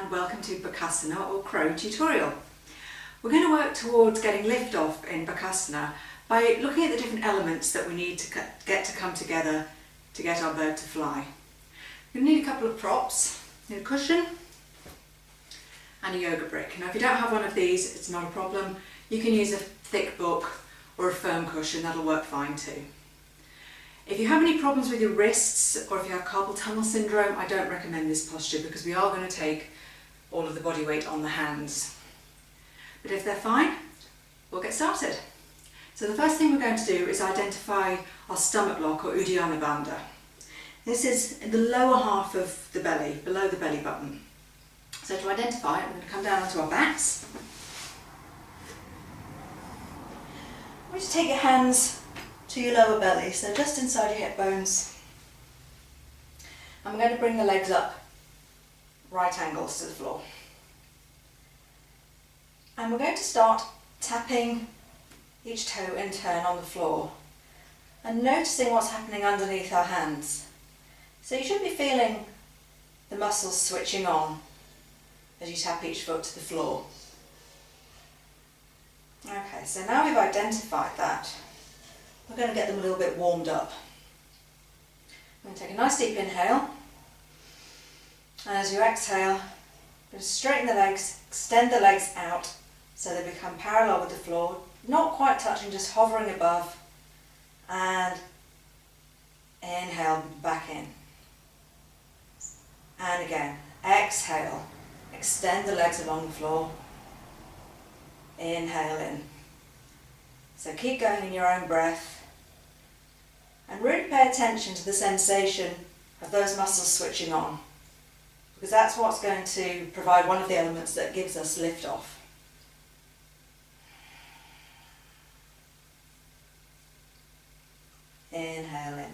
and welcome to Bakasana or Crow tutorial. We're going to work towards getting lift off in Bakasana by looking at the different elements that we need to get to come together to get our bird to fly. You'll need a couple of props, you need a cushion and a yoga brick. Now if you don't have one of these, it's not a problem. You can use a thick book or a firm cushion, that'll work fine too. If you have any problems with your wrists or if you have carpal tunnel syndrome, I don't recommend this posture because we are going to take all of the body weight on the hands. But if they're fine, we'll get started. So the first thing we're going to do is identify our stomach block or Uddiyana Bandha. This is in the lower half of the belly, below the belly button. So to identify it, we're going to come down onto our backs. I want you to take your hands to your lower belly, so just inside your hip bones. And we're going to bring the legs up, right angles to the floor. And we're going to start tapping each toe in turn on the floor and noticing what's happening underneath our hands. So you should be feeling the muscles switching on as you tap each foot to the floor. Okay, so now we've identified that, we're going to get them a little bit warmed up. I'm going to take a nice deep inhale, and as you exhale, just straighten the legs, extend the legs out so they become parallel with the floor, not quite touching, just hovering above, and inhale back in. And again, exhale, extend the legs along the floor, inhale in. So keep going in your own breath and really pay attention to the sensation of those muscles switching on, because that's what's going to provide one of the elements that gives us lift off. Inhale in.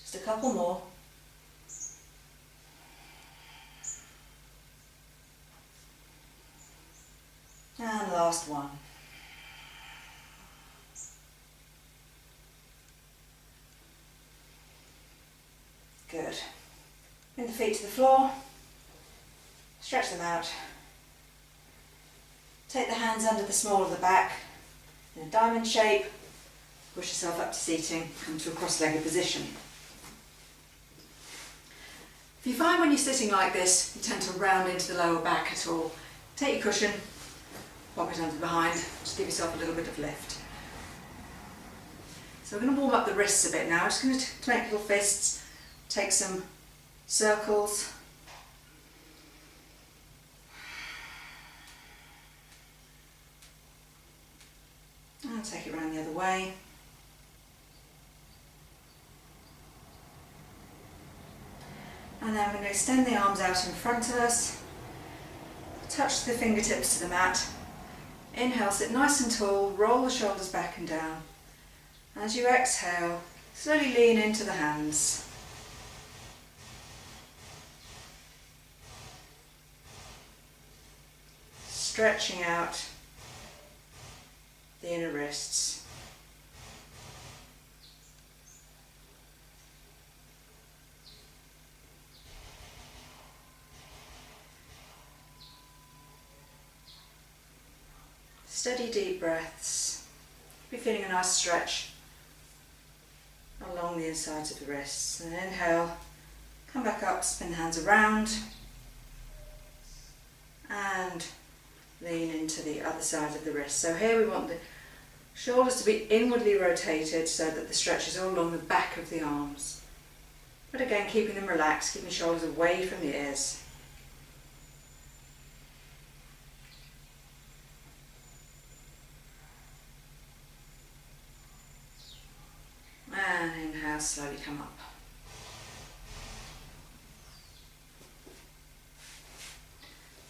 Just a couple more. And last one. Good. Bring the feet to the floor, stretch them out. Take the hands under the small of the back in a diamond shape, push yourself up to seating, come to a cross-legged position. If you find when you're sitting like this, you tend to round into the lower back at all, take your cushion, pop it under behind, just give yourself a little bit of lift. So we're going to warm up the wrists a bit now, just going to make little fists. Take some circles. And take it around the other way. And then we're going to extend the arms out in front of us. Touch the fingertips to the mat. Inhale, sit nice and tall, roll the shoulders back and down. And as you exhale, slowly lean into the hands. Stretching out the inner wrists. Steady deep breaths. Be feeling a nice stretch along the insides of the wrists. And inhale, come back up, spin the hands around, and lean into the other side of the wrist. So here we want the shoulders to be inwardly rotated so that the stretch is all along the back of the arms. But again, keeping them relaxed, keeping the shoulders away from the ears. And inhale, slowly come up.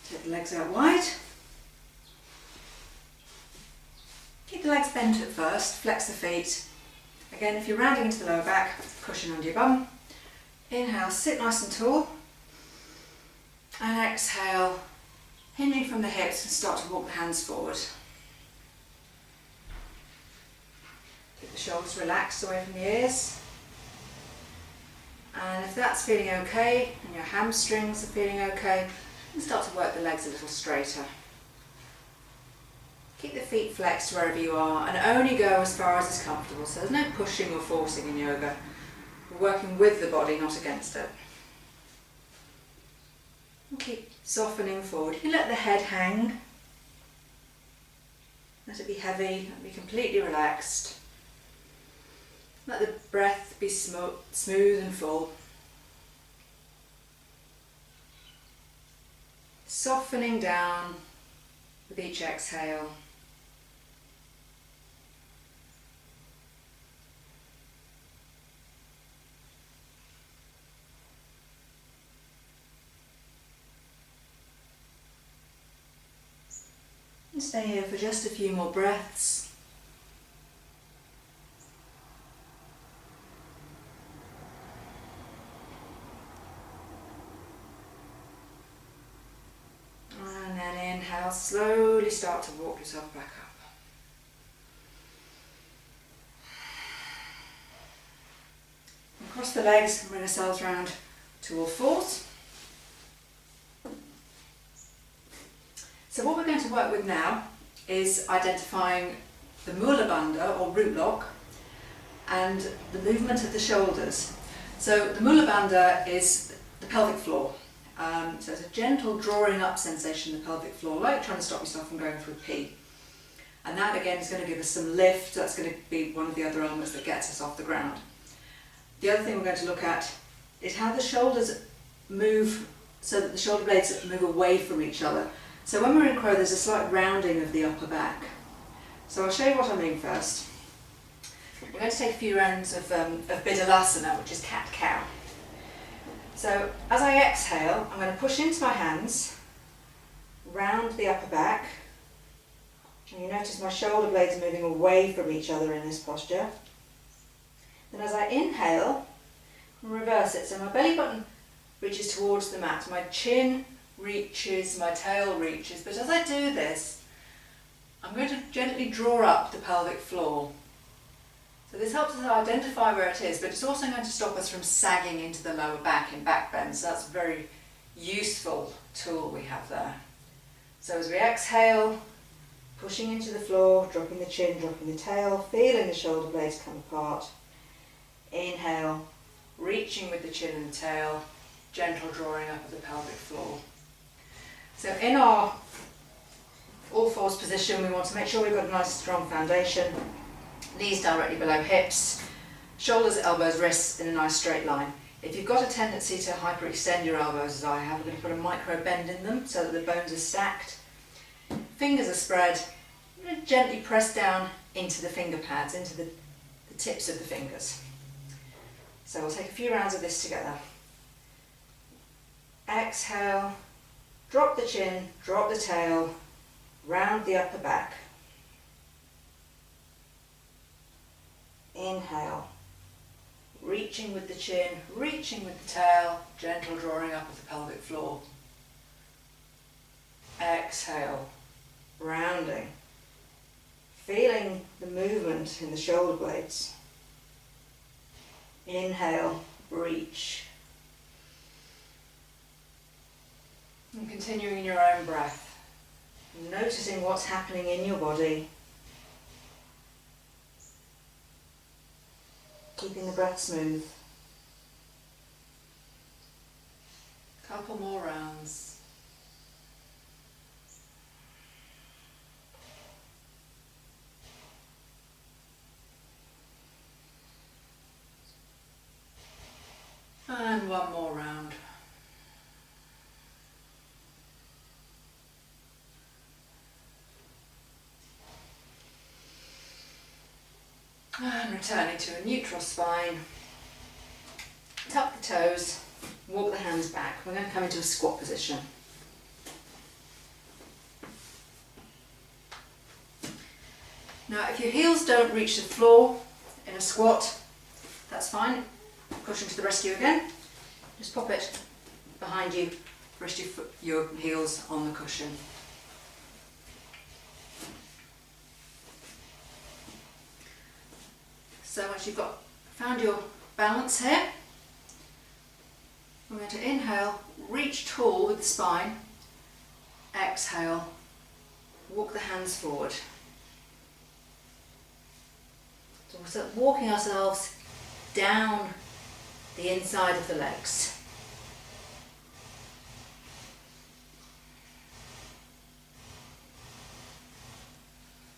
Take the legs out wide. Keep the legs bent at first, flex the feet. Again, if you're rounding into the lower back, cushion under your bum. Inhale, sit nice and tall. And exhale, hinging from the hips and start to walk the hands forward. Keep the shoulders relaxed away from the ears. And if that's feeling okay, and your hamstrings are feeling okay, And start to work the legs a little straighter. Keep the feet flexed wherever you are and only go as far as is comfortable. So there's no pushing or forcing in yoga. We're working with the body, not against it. And keep softening forward. You can let the head hang. Let it be heavy, let it be completely relaxed. Let the breath be smooth and full. Softening down with each exhale. And stay here for just a few more breaths. And then inhale, slowly start to walk yourself back up. And cross the legs and bring ourselves round to all fours. So what we're going to work with now is identifying the Mula Bandha or root lock and the movement of the shoulders. So the Mula Bandha is the pelvic floor. So it's a gentle drawing up sensation in the pelvic floor, like trying to stop yourself from going for a pee. And that again is going to give us some lift. That's going to be one of the other elements that gets us off the ground. The other thing we're going to look at is how the shoulders move so that the shoulder blades move away from each other. So when we're in crow, there's a slight rounding of the upper back. So I'll show you what I mean first. We're going to take a few rounds of Bakasana, which is cat-cow. So as I exhale, I'm going to push into my hands, round the upper back. And you notice my shoulder blades moving away from each other in this posture. Then as I inhale, reverse it. So my belly button reaches towards the mat. My chin reaches, my tail reaches, but as I do this, I'm going to gently draw up the pelvic floor. So this helps us identify where it is, but it's also going to stop us from sagging into the lower back in back bend, so that's a very useful tool we have there. So as we exhale, pushing into the floor, dropping the chin, dropping the tail, feeling the shoulder blades come apart. Inhale, reaching with the chin and the tail, gentle drawing up of the pelvic floor. So in our all fours position, we want to make sure we've got a nice strong foundation, knees directly below hips, shoulders, elbows, wrists in a nice straight line. If you've got a tendency to hyperextend your elbows as I have, we're going to put a micro bend in them so that the bones are stacked. Fingers are spread. I'm going to gently press down into the finger pads, into the tips of the fingers. So we'll take a few rounds of this together. Exhale. Drop the chin, drop the tail, round the upper back. Inhale, reaching with the chin, reaching with the tail, gentle drawing up of the pelvic floor. Exhale, rounding, feeling the movement in the shoulder blades. Inhale, reach. And continuing in your own breath, noticing what's happening in your body, keeping the breath smooth. Couple more rounds. And one more round. And returning to a neutral spine. Tuck the toes, walk the hands back. We're going to come into a squat position. Now if your heels don't reach the floor in a squat, that's fine. Cushion to the rescue again. Just pop it behind you, rest your heels on the cushion. So once you've found your balance here, we're going to inhale, reach tall with the spine, exhale, walk the hands forward. So we're sort of walking ourselves down the inside of the legs.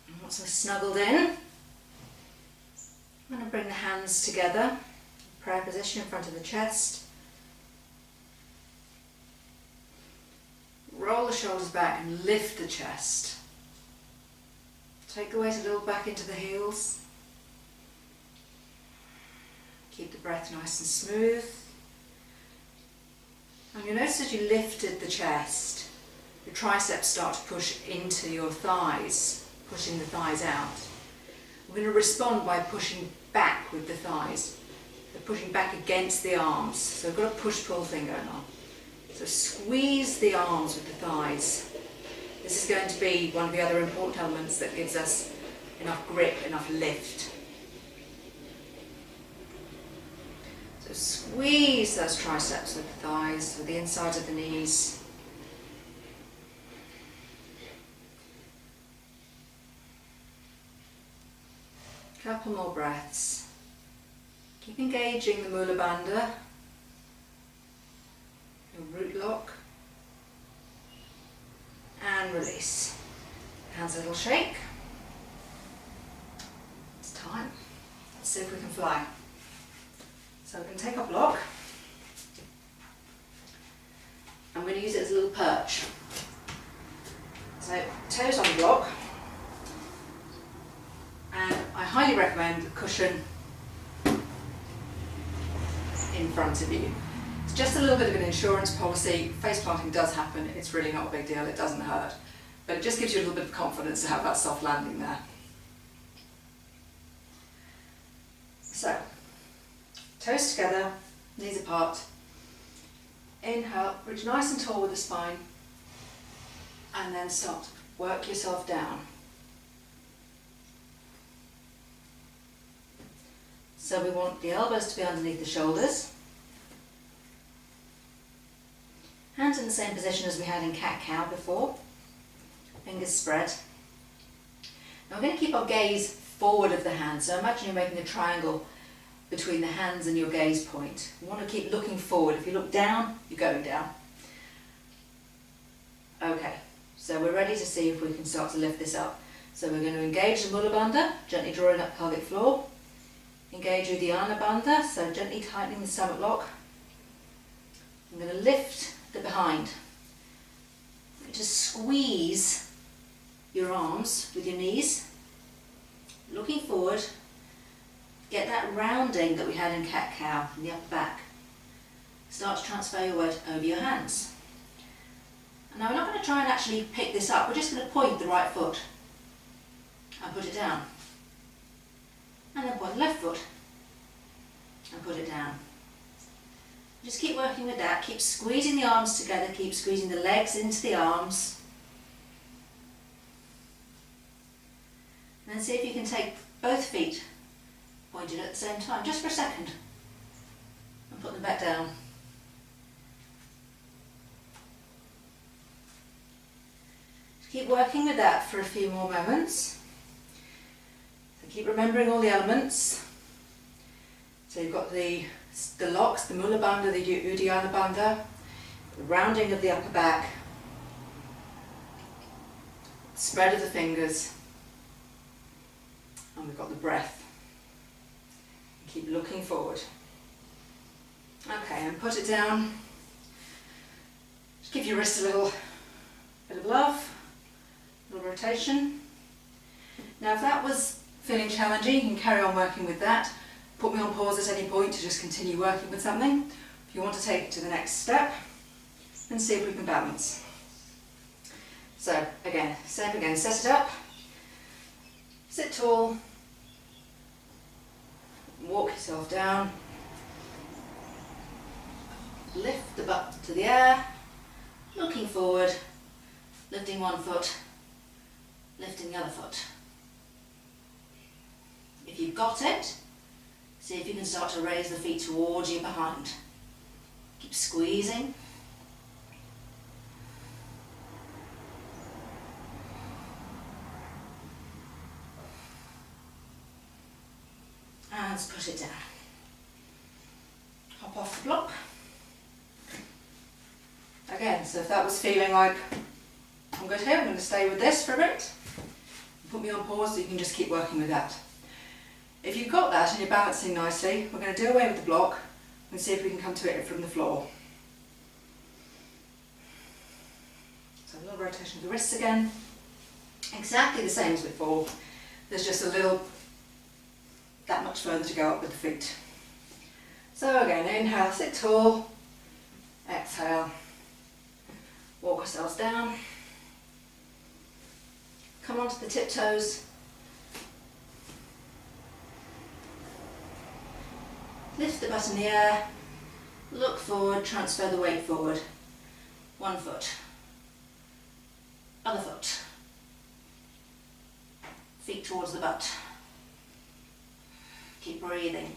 And once we're snuggled in, I'm going to bring the hands together, prayer position in front of the chest. Roll the shoulders back and lift the chest. Take the weight a little back into the heels. Keep the breath nice and smooth. And you'll notice as you lifted the chest, your triceps start to push into your thighs, pushing the thighs out. We're going to respond by pushing back with the thighs. They're pushing back against the arms. So we've got a push-pull thing going on. So squeeze the arms with the thighs. This is going to be one of the other important elements that gives us enough grip, enough lift. So squeeze those triceps with the thighs, with the inside of the knees. Couple more breaths. Keep engaging the Mula Bandha, your root lock, and release. Hands a little shake. It's time. Let's see if we can fly. So we're going to take our block. I'm going to use it as a little perch. So toes on the block. And I highly recommend a cushion in front of you. It's just a little bit of an insurance policy. Face planting does happen. It's really not a big deal. It doesn't hurt. But it just gives you a little bit of confidence to have that soft landing there. So, toes together, knees apart. Inhale, reach nice and tall with the spine. And then start to work yourself down. So we want the elbows to be underneath the shoulders. Hands in the same position as we had in cat-cow before. Fingers spread. Now we're going to keep our gaze forward of the hands. So imagine you're making a triangle between the hands and your gaze point. You want to keep looking forward. If you look down, you're going down. Okay, so we're ready to see if we can start to lift this up. So we're going to engage the Mula Bandha, gently drawing up pelvic floor. Engage Uddiyana Bandha, so gently tightening the stomach lock. I'm going to lift the behind. Just squeeze your arms with your knees, looking forward. Get that rounding that we had in cat-cow in the upper back. Start to transfer your weight over your hands. And now we're not going to try and actually pick this up, we're just going to point the right foot and put it down. And then point the left foot and put it down. Just keep working with that, keep squeezing the arms together, keep squeezing the legs into the arms. And then see if you can take both feet pointed at the same time, just for a second. And put them back down. Just keep working with that for a few more moments. Keep remembering all the elements. So you've got the locks, the Mula Bandha, the Uddiyana Bandha, the rounding of the upper back, spread of the fingers, and we've got the breath. Keep looking forward. Okay, and put it down. Just give your wrist a little bit of love, a little rotation. Now if that was feeling challenging, you can carry on working with that. Put me on pause at any point to just continue working with something. If you want to take it to the next step, and see if we can balance. So again, same again, set it up, sit tall, walk yourself down, lift the butt to the air, looking forward, lifting one foot, lifting the other foot. If you've got it, see if you can start to raise the feet towards you behind. Keep squeezing. put it down. Hop off the block. Again, so if that was feeling like I'm good here, I'm going to stay with this for a bit. Put me on pause so you can just keep working with that. If you've got that and you're balancing nicely, we're going to do away with the block and see if we can come to it from the floor. So a little rotation of the wrists again. Exactly the same as before. There's just a little, that much further to go up with the feet. So again, inhale, sit tall. Exhale, walk ourselves down. Come onto the tiptoes. Lift the butt in the air. Look forward, transfer the weight forward. One foot. Other foot. Feet towards the butt. Keep breathing.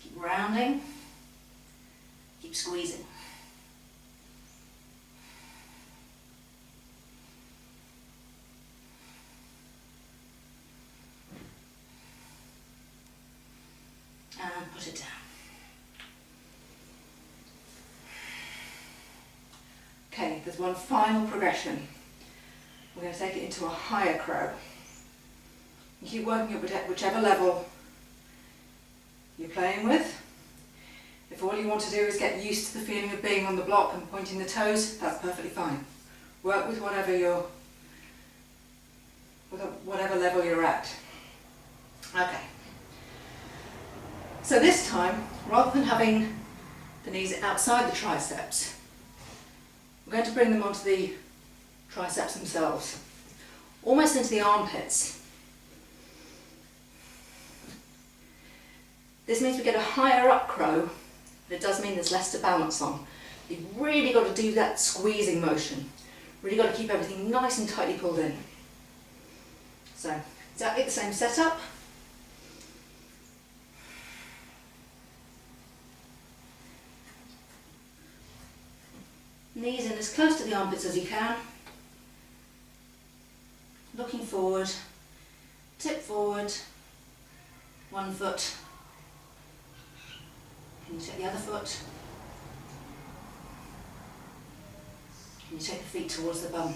Keep rounding. Keep squeezing. And put it down. Okay, there's one final progression. We're going to take it into a higher crow. You keep working at whichever level you're playing with. If all you want to do is get used to the feeling of being on the block and pointing the toes, that's perfectly fine. Work with whatever level you're at. Okay. So this time, rather than having the knees outside the triceps, we're going to bring them onto the triceps themselves, almost into the armpits. This means we get a higher up crow, but it does mean there's less to balance on. You've really got to do that squeezing motion. Really got to keep everything nice and tightly pulled in. So, exactly the same setup. Knees in as close to the armpits as you can. Looking forward, tip forward, one foot. Can you take the other foot? Can you take the feet towards the bum?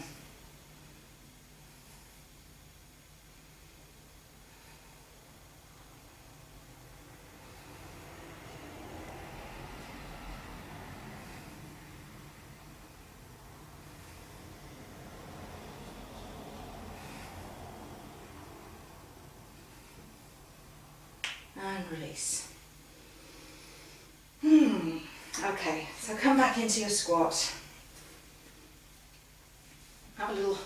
And release. Okay, so come back into your squat. Have a little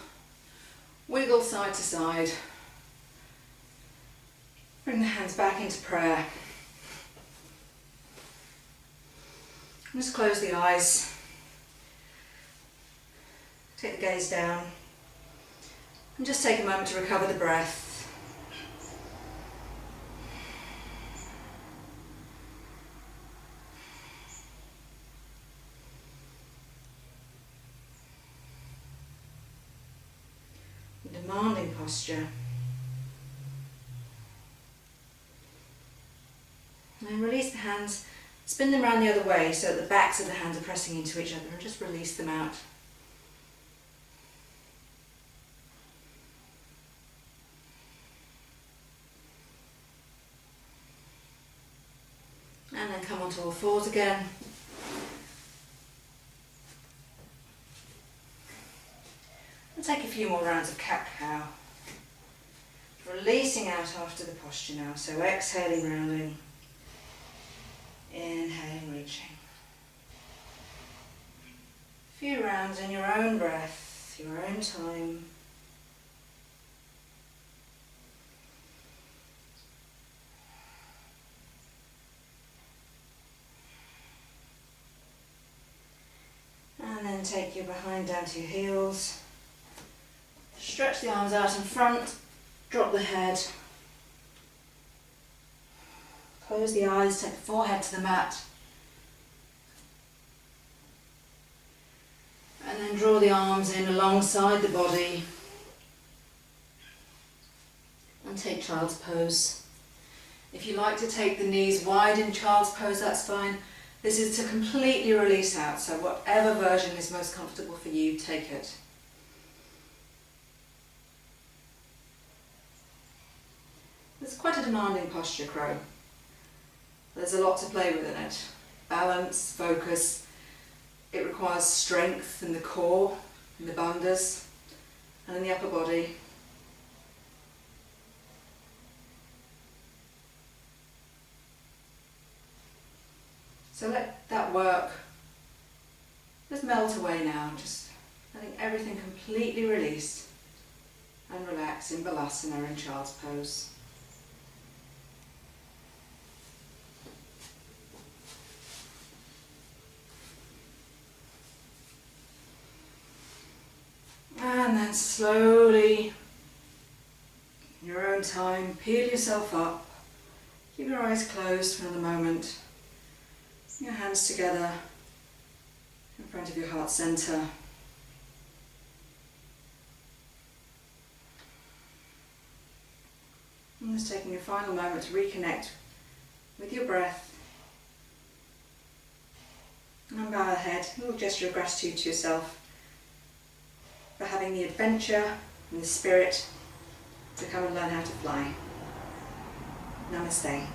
wiggle side to side. Bring the hands back into prayer. And just close the eyes. Take the gaze down. And just take a moment to recover the breath. Demanding posture. And release the hands, spin them around the other way so that the backs of the hands are pressing into each other, and just release them out. And then come onto all fours again. And take a few more rounds of cat-cow. Releasing out after the posture now. So exhaling, rounding. Inhaling, reaching. A few rounds in your own breath, your own time. And then take your behind down to your heels. Stretch the arms out in front, drop the head. Close the eyes, take the forehead to the mat. And then draw the arms in alongside the body. And take child's pose. If you like to take the knees wide in child's pose, that's fine. This is to completely release out, so whatever version is most comfortable for you, take it. It's quite a demanding posture, crow. There's a lot to play with in it. Balance, focus. It requires strength in the core, in the bandhas, and in the upper body. So let that work just melt away now, just letting everything completely release and relax in Bakasana, in child's pose. And then slowly, in your own time, peel yourself up. Keep your eyes closed for another moment. Your hands together in front of your heart center. And just taking a final moment to reconnect with your breath. And bow the head, a little gesture of gratitude to yourself for having the adventure and the spirit to come and learn how to fly. Namaste.